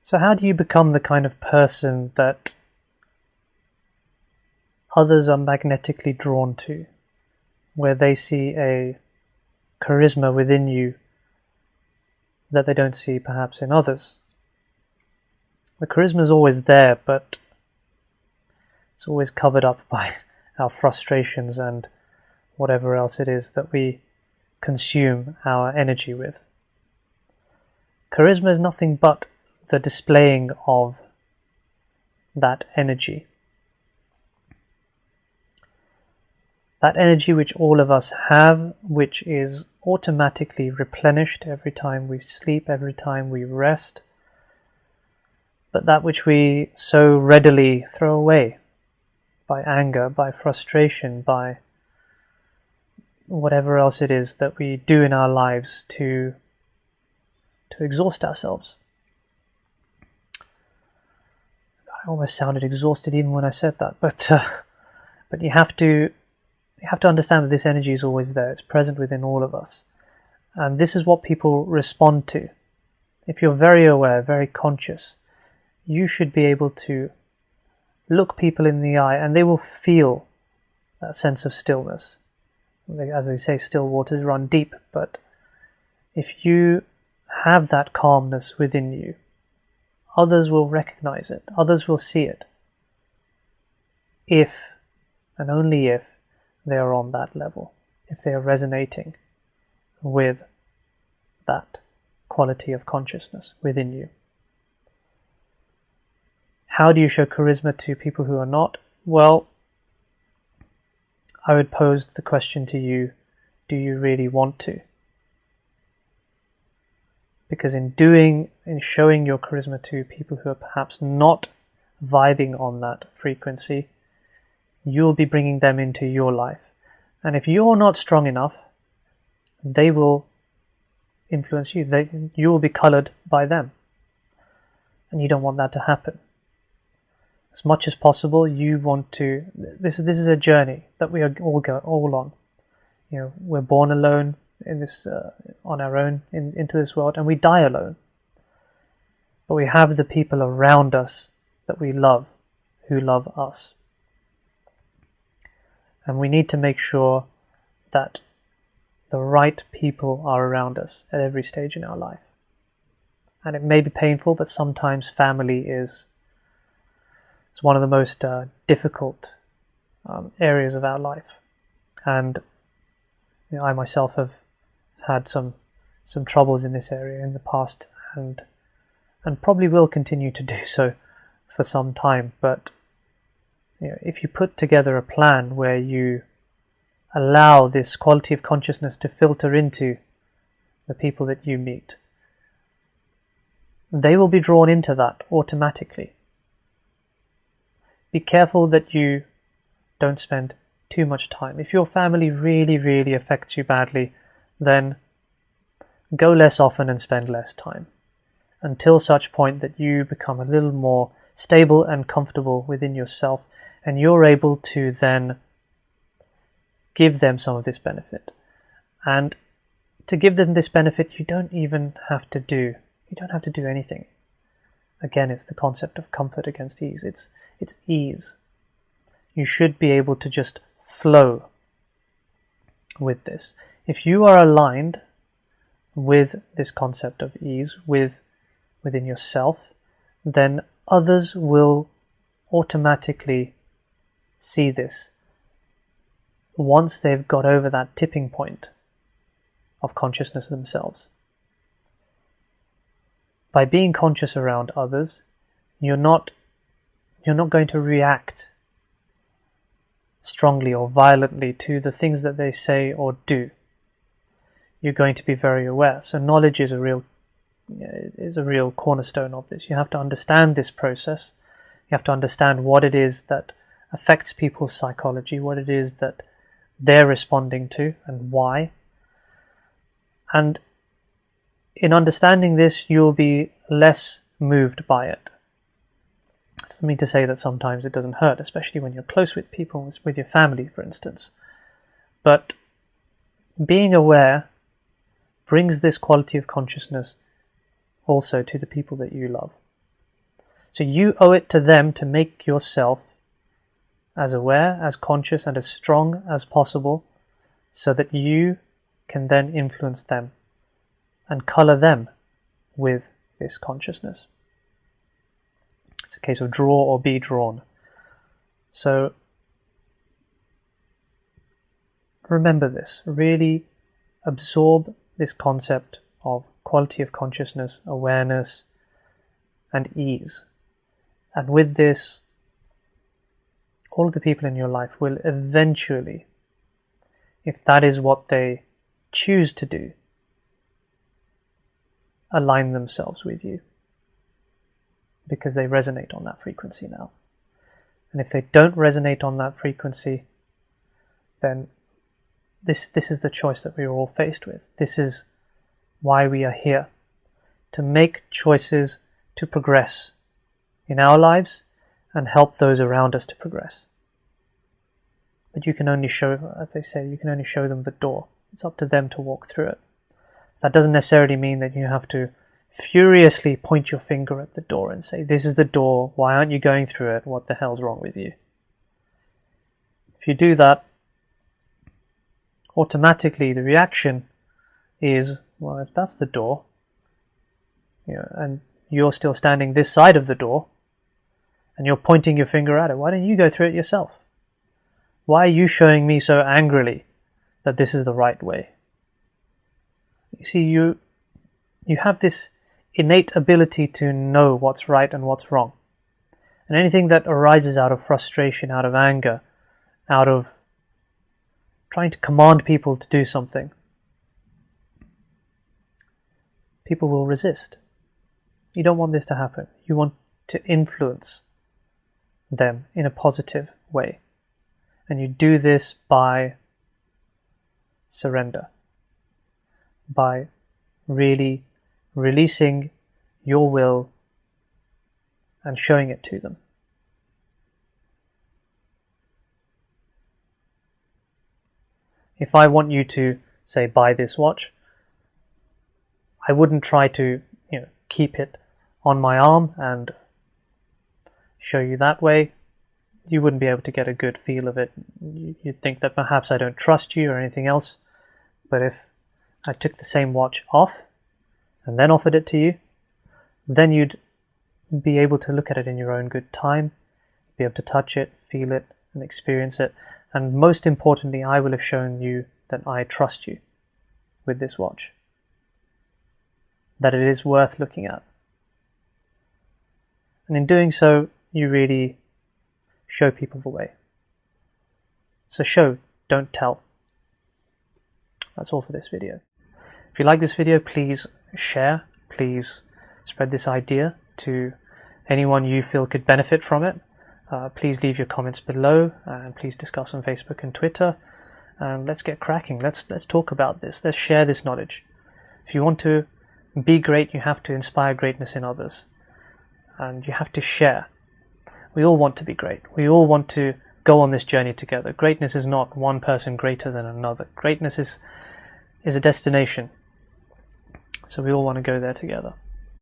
So how do you become the kind of person that others are magnetically drawn to, where they see a charisma within you that they don't see perhaps in others? The charisma is always there, but it's always covered up by our frustrations and whatever else it is that we consume our energy with. Charisma is nothing but the displaying of that energy. That energy which all of us have, which is automatically replenished every time we sleep, every time we rest, but that which we so readily throw away by anger, by frustration, by whatever else it is that we do in our lives to exhaust ourselves. I almost sounded exhausted even when I said that, but you have to understand that this energy is always there. It's present within all of us, and this is what people respond to. If you're very aware, very conscious, you should be able to look people in the eye and they will feel that sense of stillness. As they say, still waters run deep, but if you have that calmness within you, others will recognize it, others will see it, if and only if they are on that level, if they are resonating with that quality of consciousness within you. How do you show charisma to people who are not? Well, I would pose the question to you, do you really want to? Because in showing your charisma to people who are perhaps not vibing on that frequency, you'll be bringing them into your life. And if you're not strong enough, they will influence you. You will be colored by them. And you don't want that to happen. As much as possible, you want to... This is a journey that we are all on. You know, we're born alone in this, on our own into this world, and we die alone. But we have the people around us that we love, who love us. And we need to make sure that the right people are around us at every stage in our life. And it may be painful, but sometimes family is one of the most difficult areas of our life. And you know, I myself have had some troubles in this area in the past, and probably will continue to do so for some time. But you know, if you put together a plan where you allow this quality of consciousness to filter into the people that you meet, they will be drawn into that automatically. Be careful that you don't spend too much time. If your family really, really affects you badly, then go less often and spend less time, until such point that you become a little more stable and comfortable within yourself, and you're able to then give them some of this benefit. And to give them this benefit, you don't have to do anything. Again, it's the concept of comfort against ease. It's ease. You should be able to just flow with this. If you are aligned with this concept of ease within yourself, then others will automatically see this once they've got over that tipping point of consciousness themselves. By being conscious around others, you're not going to react strongly or violently to the things that they say or do. You're going to be very aware. So knowledge is a real cornerstone of this. You have to understand this process. You have to understand what it is that affects people's psychology, what it is that they're responding to, and why. And in understanding this, you'll be less moved by it. It doesn't mean to say that sometimes it doesn't hurt, especially when you're close with people, with your family, for instance. But being aware brings this quality of consciousness also to the people that you love. So you owe it to them to make yourself as aware, as conscious, and as strong as possible, so that you can then influence them and color them with this consciousness. It's a case of draw or be drawn. So remember this, really absorb this concept of quality of consciousness, awareness, and ease. And with this, all of the people in your life will eventually, if that is what they choose to do, align themselves with you, because they resonate on that frequency now. And if they don't resonate on that frequency, then this is the choice that we are all faced with. This is why we are here, to make choices to progress in our lives and help those around us to progress. But you can only show, as they say, you can only show them the door. It's up to them to walk through it. That doesn't necessarily mean that you have to furiously point your finger at the door and say, this is the door, why aren't you going through it, what the hell's wrong with you? If you do that, automatically the reaction is, well, if that's the door, and you're still standing this side of the door, and you're pointing your finger at it, why don't you go through it yourself? Why are you showing me so angrily that this is the right way? You see, you have this innate ability to know what's right and what's wrong. And anything that arises out of frustration, out of anger, out of trying to command people to do something, people will resist. You don't want this to happen. You want to influence them in a positive way. And you do this by surrender, by really releasing your will and showing it to them. If I want you to, say, buy this watch, I wouldn't try to, keep it on my arm and show you that way. You wouldn't be able to get a good feel of it. You'd think that perhaps I don't trust you or anything else. But if I took the same watch off and then offered it to you, then you'd be able to look at it in your own good time, be able to touch it, feel it, and experience it. And most importantly, I will have shown you that I trust you with this watch, that it is worth looking at. And in doing so, you really show people the way. So show, don't tell. That's all for this video. If you like this video, please share, please spread this idea to anyone you feel could benefit from it. Please leave your comments below, and please discuss on Facebook and Twitter. Let's get cracking. Let's talk about this. Let's share this knowledge. If you want to be great, you have to inspire greatness in others, and you have to share. We all want to be great. We all want to go on this journey together. Greatness is not one person greater than another. Greatness is a destination. So we all want to go there together.